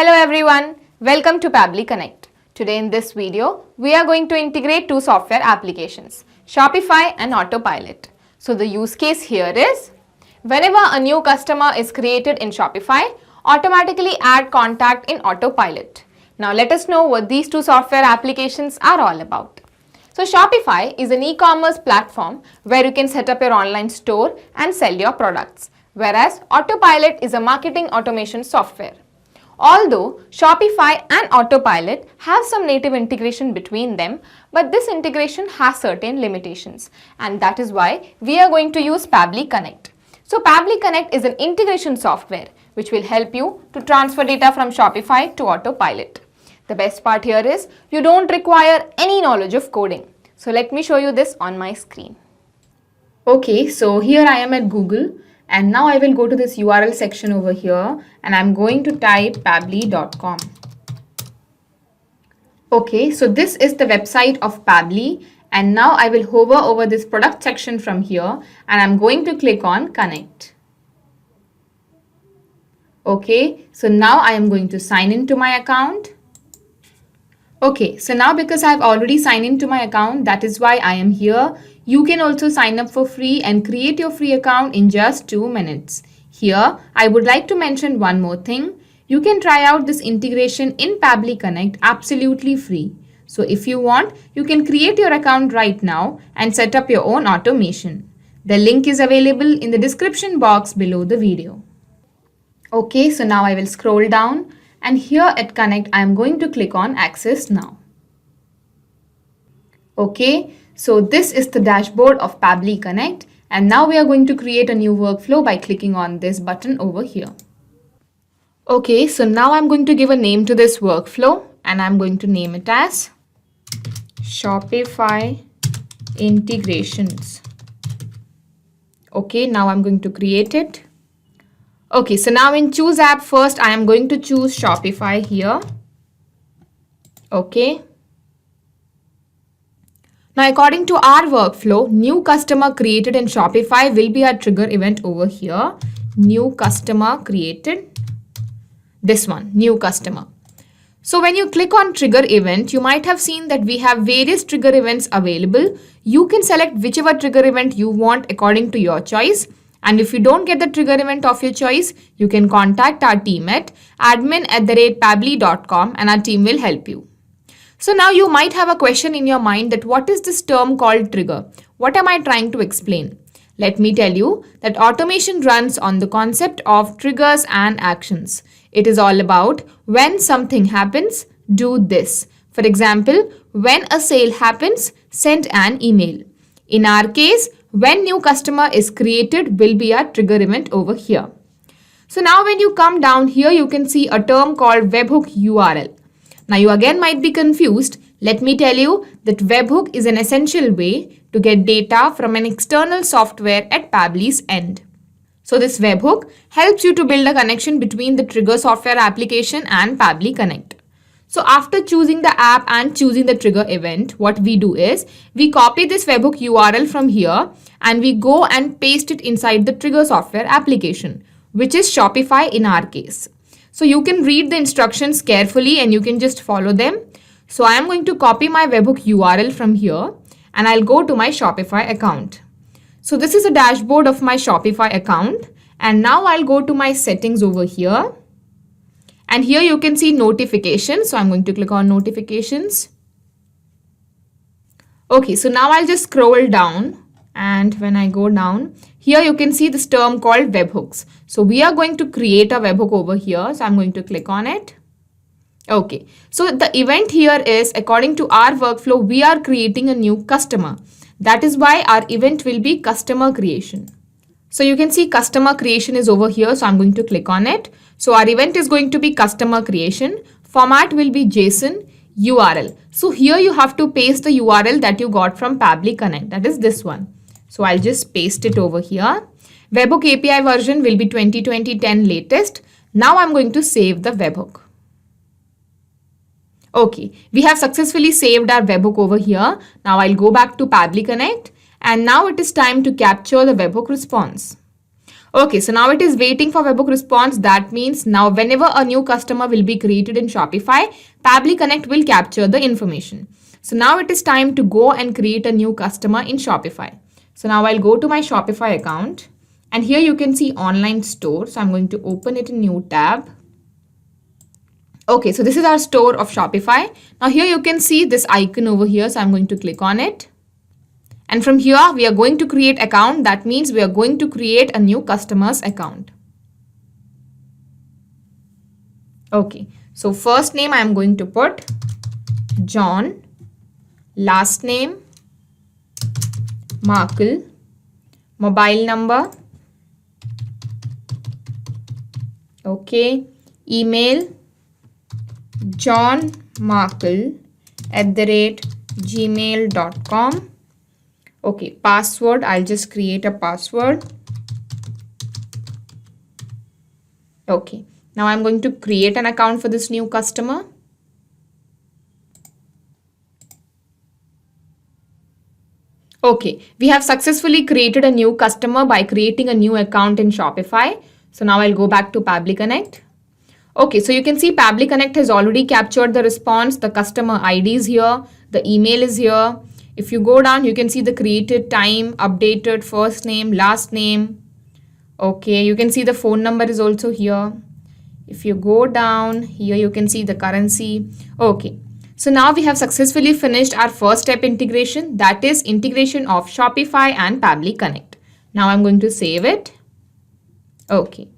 Hello everyone, welcome to Pabbly Connect. Today in this video, we are going to integrate two software applications, Shopify and Autopilot. So the use case here is, whenever a new customer is created in Shopify, automatically add contact in Autopilot. Now let us know what these two software applications are all about. So Shopify is an e-commerce platform where you can set up your online store and sell your products, whereas Autopilot is a marketing automation software. Although Shopify and Autopilot have some native integration between them, but this integration has certain limitations, and that is why we are going to use Pabbly Connect. So Pabbly Connect is an integration software which will help you to transfer data from Shopify to Autopilot. The best part here is you don't require any knowledge of coding. So let me show you this on my screen. Okay, so here I am at Google. And now I will go to this URL section over here and I'm going to type pabbly.com. Okay, so this is the website of Pabbly, and now I will hover over this product section from here and I'm going to click on Connect. Okay, so now I am going to sign into my account. Okay, so now because I have already signed into my account, that is why I am here. You can also sign up for free and create your free account in just 2 minutes. Here, I would like to mention one more thing. You can try out this integration in Pabbly Connect absolutely free. So if you want, you can create your account right now and set up your own automation. The link is available in the description box below the video. Okay, so now I will scroll down and here at Connect, I am going to click on Access Now. Okay. So this is the dashboard of Pabbly Connect, and now we are going to create a new workflow by clicking on this button over here. Okay, so now I'm going to give a name to this workflow and I'm going to name it as Shopify Integrations. Okay, now I'm going to create it. Okay, so now in Choose App first, I am going to choose Shopify here. Okay. Now, according to our workflow, new customer created in Shopify will be our trigger event over here. New customer created. This one, new customer. So when you click on trigger event, you might have seen that we have various trigger events available. You can select whichever trigger event you want according to your choice. And if you don't get the trigger event of your choice, you can contact our team at admin@pabbly.com and our team will help you. So now you might have a question in your mind that what is this term called trigger? What am I trying to explain? Let me tell you that automation runs on the concept of triggers and actions. It is all about when something happens, do this. For example, when a sale happens, send an email. In our case, when new customer is created will be our trigger event over here. So now when you come down here, you can see a term called Webhook URL. Now you again might be confused. Let me tell you that Webhook is an essential way to get data from an external software at Pabbly's end. So this Webhook helps you to build a connection between the trigger software application and Pabbly Connect. So after choosing the app and choosing the trigger event, what we do is we copy this Webhook URL from here and we go and paste it inside the trigger software application, which is Shopify in our case. So you can read the instructions carefully and you can just follow them. So I am going to copy my Webhook URL from here and I'll go to my Shopify account. So this is a dashboard of my Shopify account, and now I'll go to my settings over here. And here you can see notifications. So I'm going to click on notifications. Okay, so now I'll just scroll down, and when I go down, here you can see this term called webhooks. So we are going to create a webhook over here. So I'm going to click on it. Okay, so the event here is, according to our workflow, we are creating a new customer. That is why our event will be customer creation. So you can see customer creation is over here. So I'm going to click on it. So our event is going to be customer creation. Format will be JSON URL. So here you have to paste the URL that you got from Pabbly Connect. That is this one. So I'll just paste it over here. Webhook API version will be 2020-10 latest. Now I'm going to save the webhook. Okay, we have successfully saved our webhook over here. Now I'll go back to Pabbly Connect, and now it is time to capture the webhook response. Okay, so now it is waiting for Webhook response. That means now whenever a new customer will be created in Shopify, Pabbly Connect will capture the information. So now it is time to go and create a new customer in Shopify. So now I'll go to my Shopify account and here you can see online store. So I'm going to open it in new tab. Okay, so this is our store of Shopify. Now here you can see this icon over here. So I'm going to click on it. And from here, we are going to create account. That means we are going to create a new customer's account. Okay, so first name I am going to put John, last name 𝗪𝗆, mobile number, okay, email johnmarkle@gmail.com. Okay, password, I'll just create a password. Okay, now I'm going to create an account for this new customer. Okay, we have successfully created a new customer by creating a new account in Shopify. So now I'll go back to Pabbly Connect. Okay, so you can see Pabbly Connect has already captured the response. The customer ID is here. The email is here. If you go down, you can see the created time, updated first name, last name. Okay, you can see the phone number is also here. If you go down here, you can see the currency. Okay, so now we have successfully finished our first step integration, that is integration of Shopify and Pabbly Connect. Now I'm going to save it. Okay,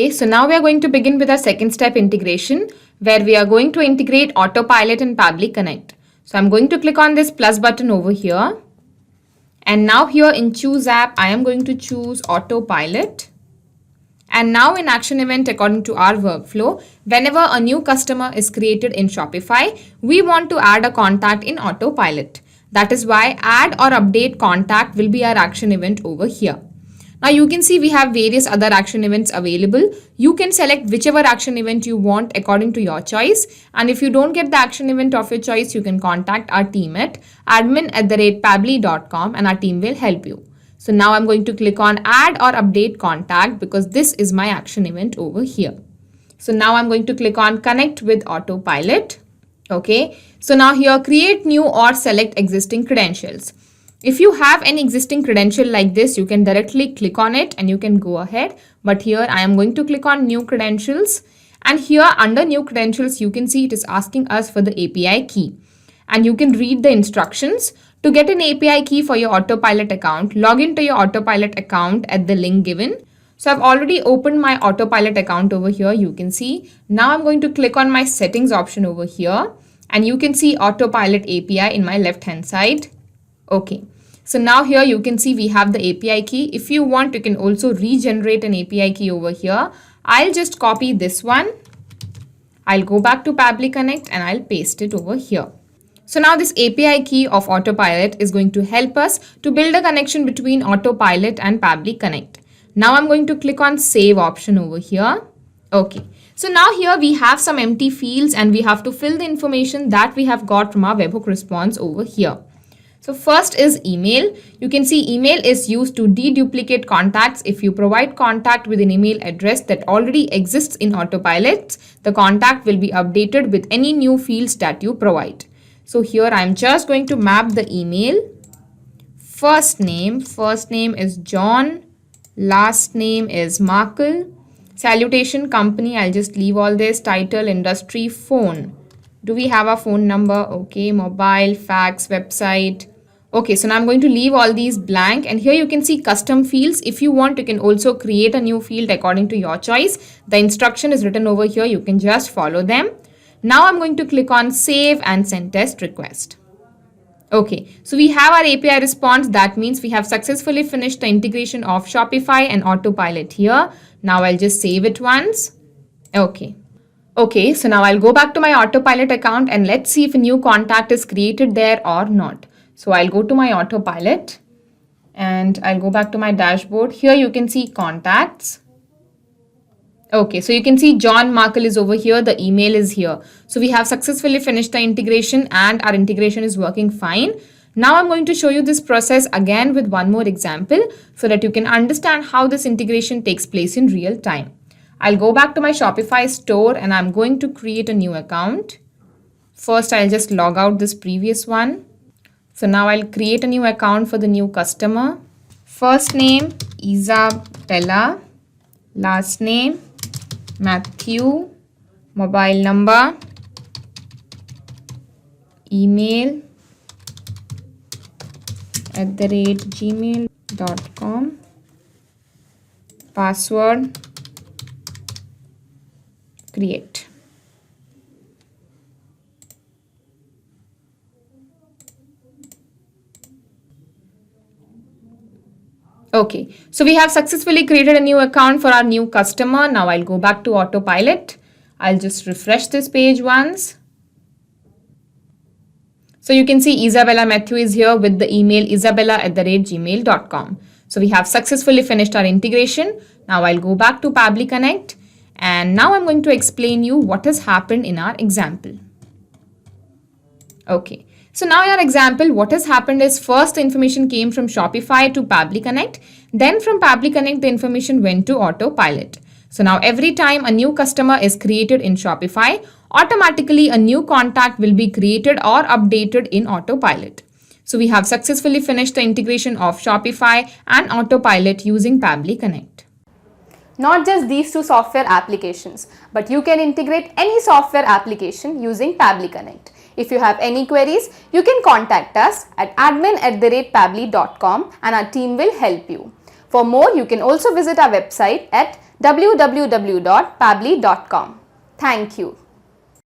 so now we are going to begin with our second step integration where we are going to integrate Autopilot and Pabbly Connect. So I'm going to click on this plus button over here. And now here in choose app, I am going to choose Autopilot. And now in action event, according to our workflow, whenever a new customer is created in Shopify, we want to add a contact in Autopilot. That is why add or update contact will be our action event over here. Now you can see we have various other action events available. You can select whichever action event you want according to your choice. And if you don't get the action event of your choice, you can contact our team at admin@pabbly.com and our team will help you. So now I'm going to click on add or update contact because this is my action event over here. So now I'm going to click on connect with Autopilot. Okay, so now here create new or select existing credentials. If you have any existing credential like this, you can directly click on it and you can go ahead. But here I am going to click on new credentials. And here under new credentials, you can see it is asking us for the API key. And you can read the instructions. To get an API key for your Autopilot account, log into your Autopilot account at the link given. So I've already opened my Autopilot account over here. You can see. Now I'm going to click on my settings option over here. And you can see Autopilot API in my left hand side. Okay, so now here you can see we have the API key. If you want, you can also regenerate an API key over here. I'll just copy this one. I'll go back to Pabbly Connect and I'll paste it over here. So now this API key of Autopilot is going to help us to build a connection between Autopilot and Pabbly Connect. Now I'm going to click on save option over here. Okay, so now here we have some empty fields and we have to fill the information that we have got from our webhook response over here. So first is email. You can see email is used to deduplicate contacts. If you provide contact with an email address that already exists in Autopilot, the contact will be updated with any new fields that you provide. So here I'm just going to map the email. First name is John. Last name is 𝗪𝗆. Salutation company, I'll just leave all this. Title, industry, phone. Do we have a phone number? Okay, mobile, fax, website. Okay, so now I'm going to leave all these blank and here you can see custom fields. If you want, you can also create a new field according to your choice. The instruction is written over here. You can just follow them. Now I'm going to click on save and send test request. Okay, so we have our API response. That means we have successfully finished the integration of Shopify and Autopilot here. Now I'll just save it once. Okay, so now I'll go back to my Autopilot account and let's see if a new contact is created there or not. So I'll go to my Autopilot and I'll go back to my dashboard. Here you can see contacts. Okay, so you can see John 𝗪𝗆 is over here. The email is here. So we have successfully finished the integration and our integration is working fine. Now I'm going to show you this process again with one more example so that you can understand how this integration takes place in real time. I'll go back to my Shopify store and I'm going to create a new account. First, I'll just log out this previous one. So now I'll create a new account for the new customer. First name, Isabella. Last name, Matthew. Mobile number, email @gmail.com. Password, create. Okay, so we have successfully created a new account for our new customer. Now I'll go back to Autopilot. I'll just refresh this page once. So you can see Isabella Matthew is here with the email isabella@gmail.com. So we have successfully finished our integration. Now I'll go back to Pabbly Connect and now I'm going to explain you what has happened in our example. Okay. So now in our example, what has happened is first the information came from Shopify to Pabbly Connect. Then from Pabbly Connect, the information went to Autopilot. So now every time a new customer is created in Shopify, automatically a new contact will be created or updated in Autopilot. So we have successfully finished the integration of Shopify and Autopilot using Pabbly Connect. Not just these two software applications, but you can integrate any software application using Pabbly Connect. If you have any queries, you can contact us at admin@pabbly.com and our team will help you. For more, you can also visit our website at www.pabbly.com. Thank you.